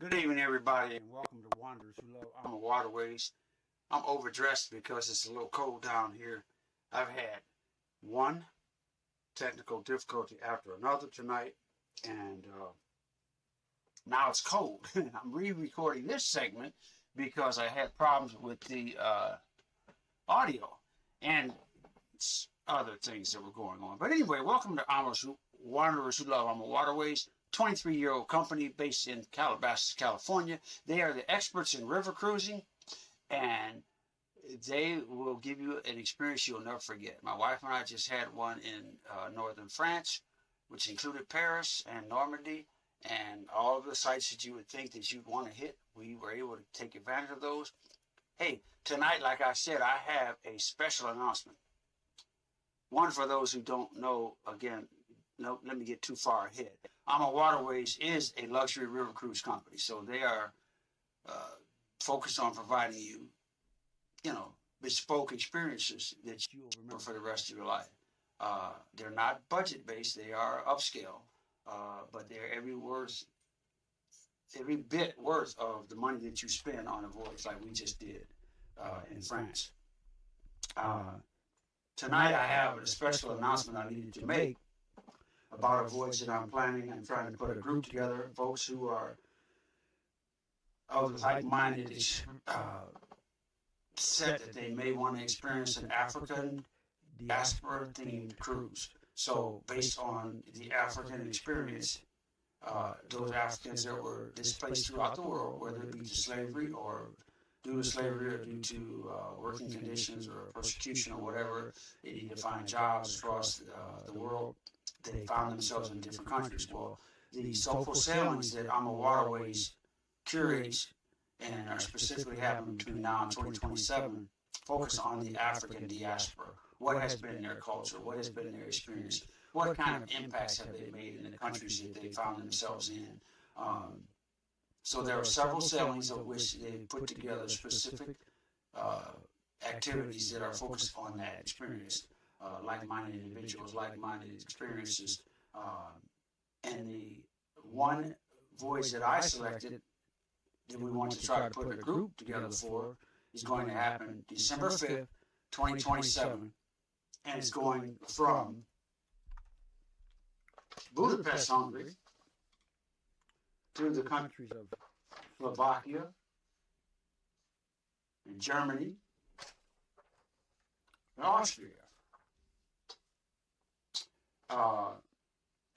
Good evening, everybody, and welcome to Wanderers Who Love Amawaterways. I'm overdressed because it's a little cold down here. I've had one technical difficulty after another tonight, and now it's cold. I'm re-recording this segment because I had problems with the audio and other things that were going on. But anyway, welcome to Wanderers Who Love Amawaterways. 23-year-old company based in Calabasas, California. They are the experts in river cruising, and they will give you an experience you'll never forget. My wife and I just had one in northern France, which included Paris and Normandy, and all of the sites that you would think that you'd want to hit. We were able to take advantage of those. Hey, tonight, like I said, I have a special announcement. One, for those who don't know, again, no, let me get too far ahead. Amawaterways is a luxury river cruise company, so they are focused on providing you, bespoke experiences that you'll remember for the rest of your life. They're not budget based; they are upscale, but they're every bit worth of the money that you spend on a voyage like we just did in France. Tonight, I have a special announcement I needed to make about a voyage that I'm planning. I'm trying to put a group together, folks who are of the like-minded set that they may want to experience an African diaspora-themed cruise. So, based on the African experience, those Africans that were displaced throughout the world, whether it be to slavery or due to slavery or due to working conditions or persecution or whatever, they need to find jobs across the world. They found themselves in different countries. Well, the soulful sailings that Amawaterways curates and are specifically happening between now and 2027 focus on the African diaspora. What has been their culture? What has been their experience? What kind of impacts have they made in the countries that they found themselves in? So there are several sailings of which they put together specific activities that are focused on that experience. Like-minded individuals, like-minded experiences. And the one voyage that I selected that we want to try to put a group together for is going to happen December 5th, 2027. And it's going from Budapest, Hungary, through the countries of Slovakia and Germany and Austria.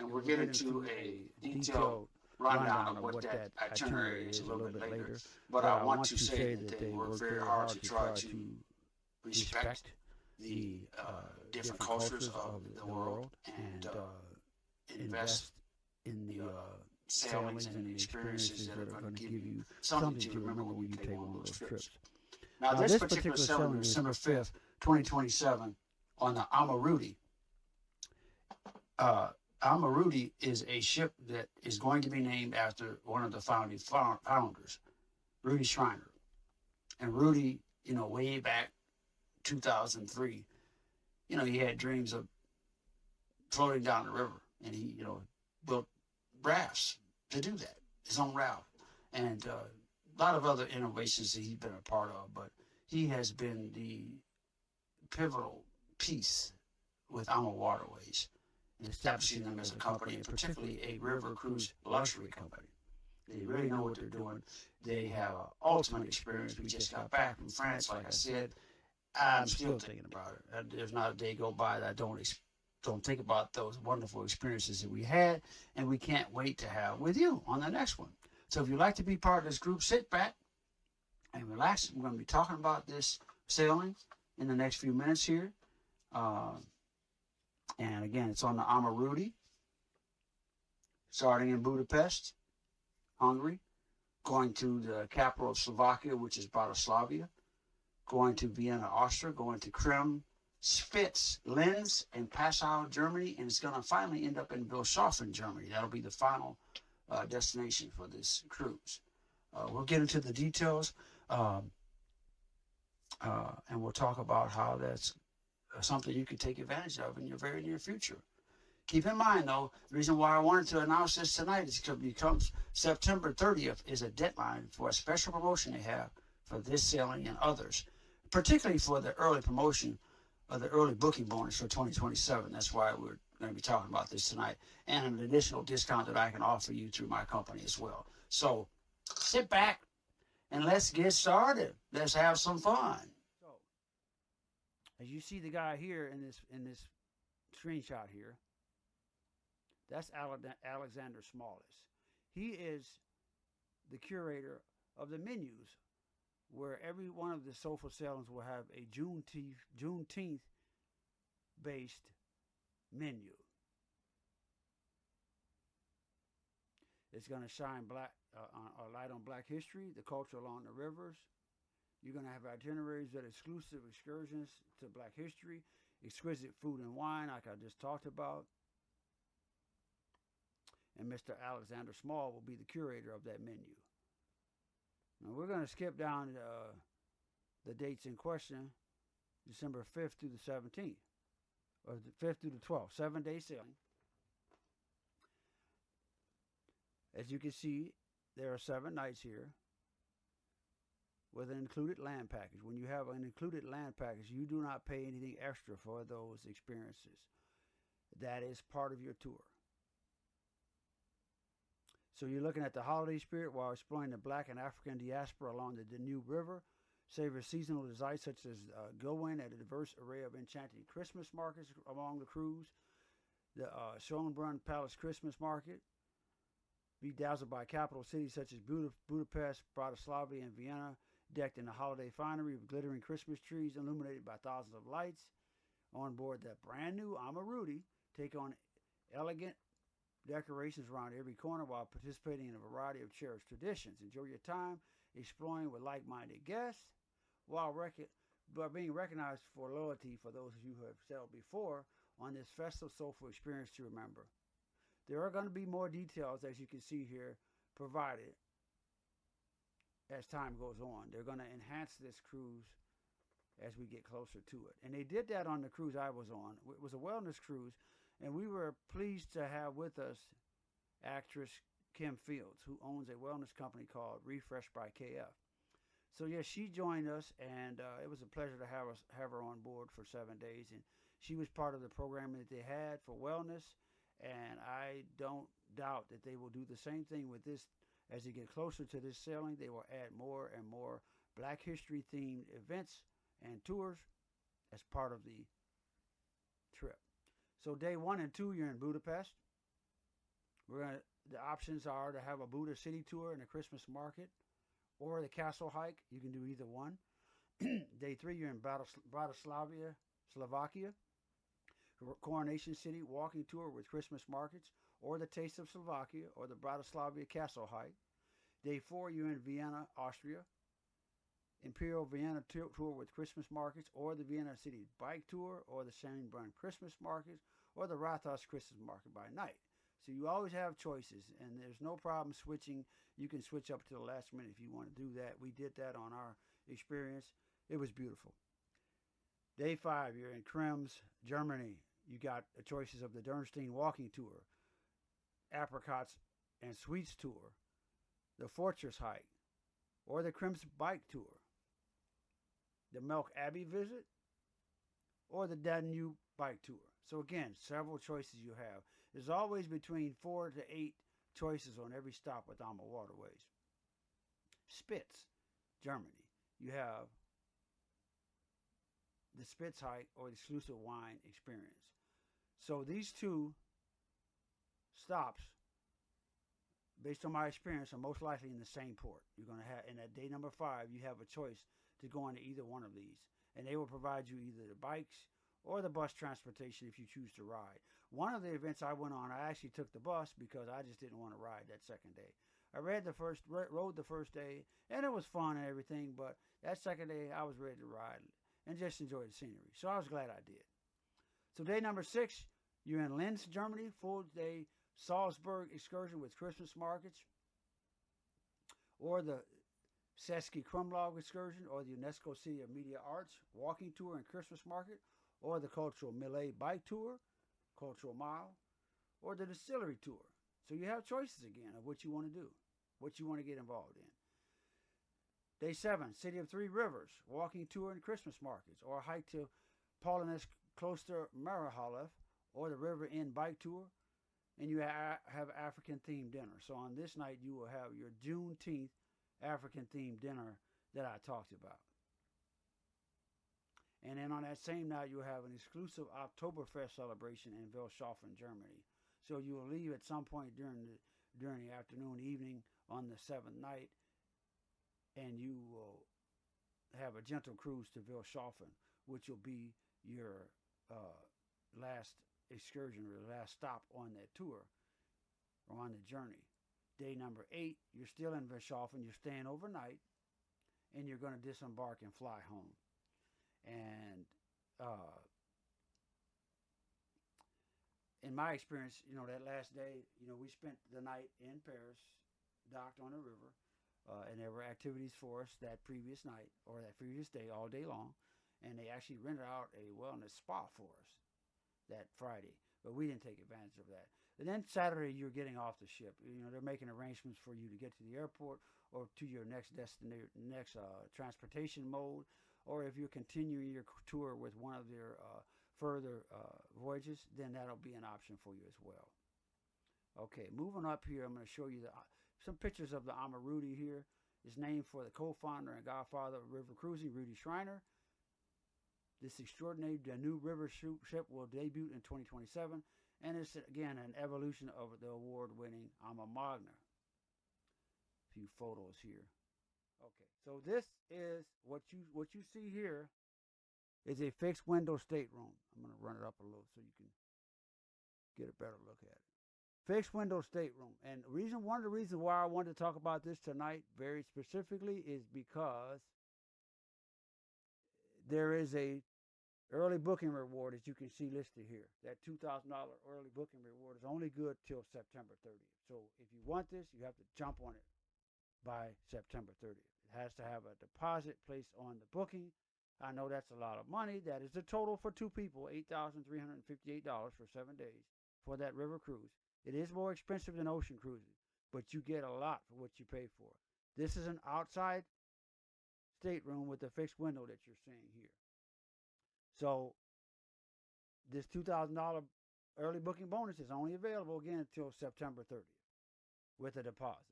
And we'll get into a detailed rundown of what that itinerary is a little bit later. But I want to say that they work very hard to try to respect the different cultures of the world and invest in the sailings and the experiences that are going to give you something to remember when you take one of those trips. Now, this particular sailing, December 5th, 2027, on the Amaruti. Amaruti is a ship that is going to be named after one of the founding founders, Rudy Schreiner. And Rudy, way back 2003, he had dreams of floating down the river, and he, built rafts to do that, his own raft, and a lot of other innovations that he's been a part of. But he has been the pivotal piece with Amawaterways and establishing them as a company, and particularly a river cruise luxury company. They really know what they're doing. They have an ultimate experience. We just got back from France, like I said. I'm still thinking about it. There's not a day go by that I don't think about those wonderful experiences that we had, and we can't wait to have with you on the next one. So if you'd like to be part of this group, sit back and relax. We're going to be talking about this sailing in the next few minutes here. And again, it's on the Amaruti, starting in Budapest, Hungary, going to the capital of Slovakia, which is Bratislava, going to Vienna, Austria, going to Krim, Spitz, Linz, and Passau, Germany, and it's going to finally end up in Wilshofen, Germany. That'll be the final destination for this cruise. We'll get into the details, and we'll talk about how that's something you can take advantage of in your very near future. Keep in mind, though, the reason why I wanted to announce this tonight is because September 30th is a deadline for a special promotion they have for this sailing and others, particularly for the early promotion of the early booking bonus for 2027. That's why we're going to be talking about this tonight, and an additional discount that I can offer you through my company as well. So sit back and let's get started. Let's have some fun. So, as you see the guy here in this screenshot here, that's Alexander Smallis. He is the curator of the menus, where every one of the sofa sailings will have a Juneteenth based menu. It's going to shine a light on Black history, the culture along the rivers. You're going to have itineraries that are exclusive excursions to Black history, exquisite food and wine, like I just talked about. And Mr. Alexander Small will be the curator of that menu. Now we're going to skip down the dates in question, December 5th through the 17th, or the 5th through the 12th, 7-day sailing. As you can see, there are 7 nights here with an included land package. When you have an included land package, you do not pay anything extra for those experiences. That is part of your tour. So you're looking at the holiday spirit while exploring the Black and African diaspora along the Danube River. Savor seasonal delights such as go-in at a diverse array of enchanting Christmas markets along the cruise. The Schönbrunn Palace Christmas Market. Be dazzled by capital cities such as Budapest, Bratislava, and Vienna, decked in a holiday finery with glittering Christmas trees illuminated by thousands of lights. On board the brand new Amawaterways, take on elegant decorations around every corner while participating in a variety of cherished traditions. Enjoy your time exploring with like-minded guests while being recognized for loyalty for those of you who have sailed before on this festive soulful experience to remember. There are going to be more details, as you can see here, provided as time goes on. They're going to enhance this cruise as we get closer to it. And they did that on the cruise I was on. It was a wellness cruise, and we were pleased to have with us actress Kim Fields, who owns a wellness company called Refresh by KF. So yes, she joined us, and it was a pleasure to have her on board for 7 days. And she was part of the programming that they had for wellness, and I don't doubt that they will do the same thing with this. As they get closer to this sailing, they will add more and more Black history themed events and tours as part of the trip. So day 1 and 2, you're in Budapest. The options are to have a Buda city tour and a Christmas market, or the castle hike. You can do either one. Day 3, you're in Bratislava, Slovakia. Coronation City walking tour with Christmas markets, or the Taste of Slovakia, or the Bratislava Castle hike. Day 4, you're in Vienna, Austria. Imperial Vienna tour with Christmas markets, or the Vienna City bike tour, or the Schönbrunn Christmas markets, or the Rathaus Christmas market by night. So you always have choices, and there's no problem switching. You can switch up to the last minute if you want to do that. We did that on our experience. It was beautiful. Day 5, you're in Krems, Germany. You got the choices of the Dürnstein walking tour, Apricots and Sweets tour, the Fortress hike, or the Krems bike tour, the Melk Abbey visit, or the Danube bike tour. So again, several choices you have. There's always between 4 to 8 choices on every stop with Amawaterways. Spitz, Germany. You have the Spitz hike or the exclusive wine experience. So these 2 stops, based on my experience, are most likely in the same port. You're going to have, and at day number 5, you have a choice to go into either one of these. And they will provide you either the bikes or the bus transportation if you choose to ride. One of the events I went on, I actually took the bus because I just didn't want to ride that second day. I rode the first day, and it was fun and everything, but that second day I was ready to ride and just enjoy the scenery. So I was glad I did. So day number 6, you're in Linz, Germany, full day Salzburg excursion with Christmas markets, or the Seski Krumlov excursion, or the UNESCO City of Media Arts walking tour and Christmas market, or the Cultural Millet bike tour, Cultural Mile, or the distillery tour. So you have choices again of what you want to do, what you want to get involved in. Day 7, City of Three Rivers, walking tour and Christmas markets, or hike to Paulines Kloster Marihalef, or the River Inn bike tour, and you have African themed dinner. So on this night, you will have your Juneteenth African themed dinner that I talked about. And then on that same night, you'll have an exclusive Oktoberfest celebration in Wilshofen, Germany. So you will leave at some point during the afternoon, evening on the 7th night, and you will have a gentle cruise to Wilshofen, which will be your last excursion or last stop on that tour or on the journey. Day number 8, you're still in Wilshofen, you're staying overnight, and you're going to disembark and fly home. And in my experience, that last day, we spent the night in Paris, docked on the river, and there were activities for us that previous night or that previous day, all day long. And they actually rented out a wellness spa for us that Friday, but we didn't take advantage of that. And then Saturday, you're getting off the ship. They're making arrangements for you to get to the airport or to your next destination, next transportation mode, or if you're continuing your tour with one of their further voyages, then that'll be an option for you as well. Okay, moving up here, I'm going to show you some pictures of the Amaruti here. It's named for the co-founder and godfather of river cruising, Rudy Schreiner. This extraordinary new river ship will debut in 2027, and it's again an evolution of the award-winning Amawagner. A few photos here. Okay, so this is what you see here is a fixed window stateroom. I'm going to run it up a little so you can get a better look at it. Fixed window stateroom, and one of the reasons why I wanted to talk about this tonight very specifically is because there is a early booking reward, as you can see listed here. That $2,000 early booking reward is only good till September 30th. So if you want this, you have to jump on it by September 30th. It has to have a deposit placed on the booking. I know that's a lot of money. That is the total for two people, $8,358 for 7 days for that river cruise. It is more expensive than ocean cruising, but you get a lot for what you pay for. This is an outside stateroom with a fixed window that you're seeing here. So this $2,000 early booking bonus is only available again until September 30th with a deposit.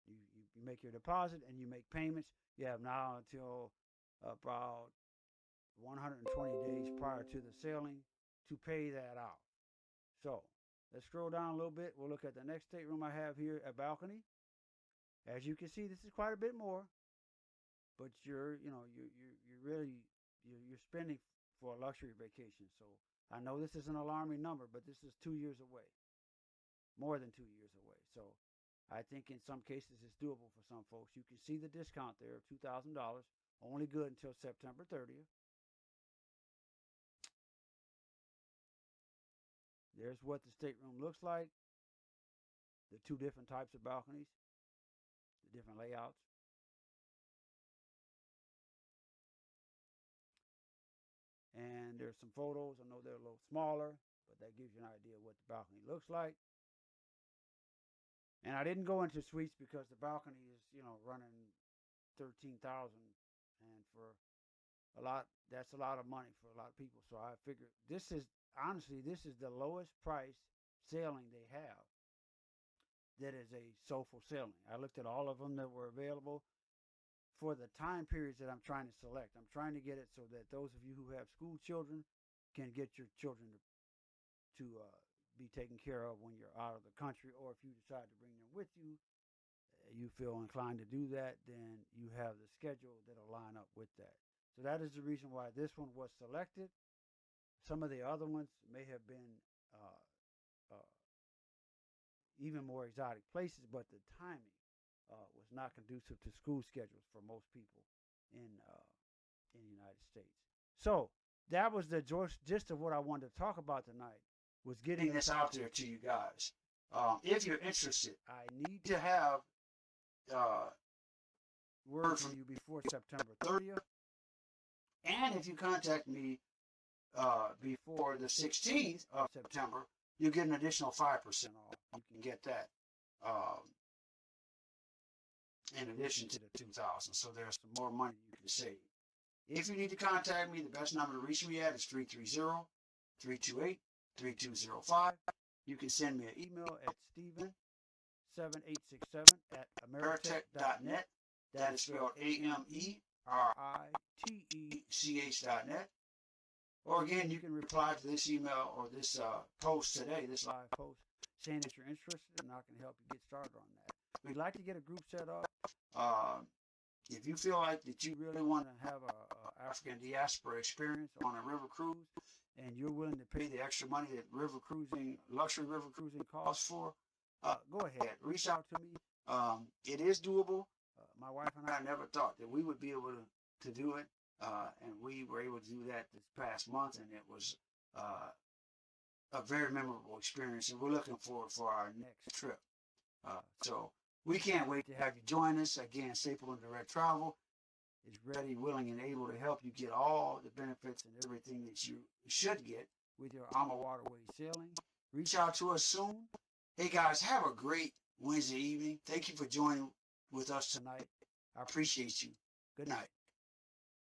You make your deposit and you make payments. You have now until about 120 days prior to the sailing to pay that out. So let's scroll down a little bit. We'll look at the next stateroom I have here, a balcony. As you can see, this is quite a bit more, but you're spending for a luxury vacation. So I know this is an alarming number, but this is 2 years away, more than 2 years away. So I think in some cases it's doable for some folks. You can see the discount there of $2,000, only good until September 30th. There's what the stateroom looks like, the two different types of balconies, the different layouts. And there's some photos. I know they're a little smaller, but that gives you an idea of what the balcony looks like. And I didn't go into suites because the balcony is, running $13,000, and for a lot, that's a lot of money for a lot of people. So I figured this is the lowest price sailing they have. That is a soulful sailing. I looked at all of them that were available for the time periods that I'm trying to select. I'm trying to get it so that those of you who have school children can get your children to be taken care of when you're out of the country, or if you decide to bring them with you, you feel inclined to do that, then you have the schedule that'll line up with that. So that is the reason why this one was selected. Some of the other ones may have been even more exotic places, but the timing was not conducive to school schedules for most people in the United States. So that was the gist of what I wanted to talk about tonight, was getting this out there to you guys. If you're interested, I need to have word from you before September 30th. And if you contact me before the 16th of September, you get an additional 5% off. You can get that in addition to the 2,000. So there's some more money you can save. If you need to contact me, the best number to reach me at is 330-328-3205. You can send me an email at steven7867@ameritech.net. That is spelled AMERITECH.net. Or again, you can reply to this email or this post today, this live post, saying that you're interested, and I can help you get started on that. We'd like to get a group set up. If you feel like that you really want to have a African diaspora experience on a river cruise, and you're willing to pay the extra money that luxury river cruising costs for, go ahead, reach out to me. It is doable. My wife and I never thought that we would be able to do it, and we were able to do that this past month, and it was a very memorable experience, and we're looking forward for our next trip. So we can't wait to have you join us. Again, Staple and Direct Travel is ready, willing, and able to help you get all the benefits and everything that you should get with your Amawaterways sailing. Reach out to us soon. Hey guys, have a great Wednesday evening. Thank you for joining with us tonight. I appreciate you. Good night.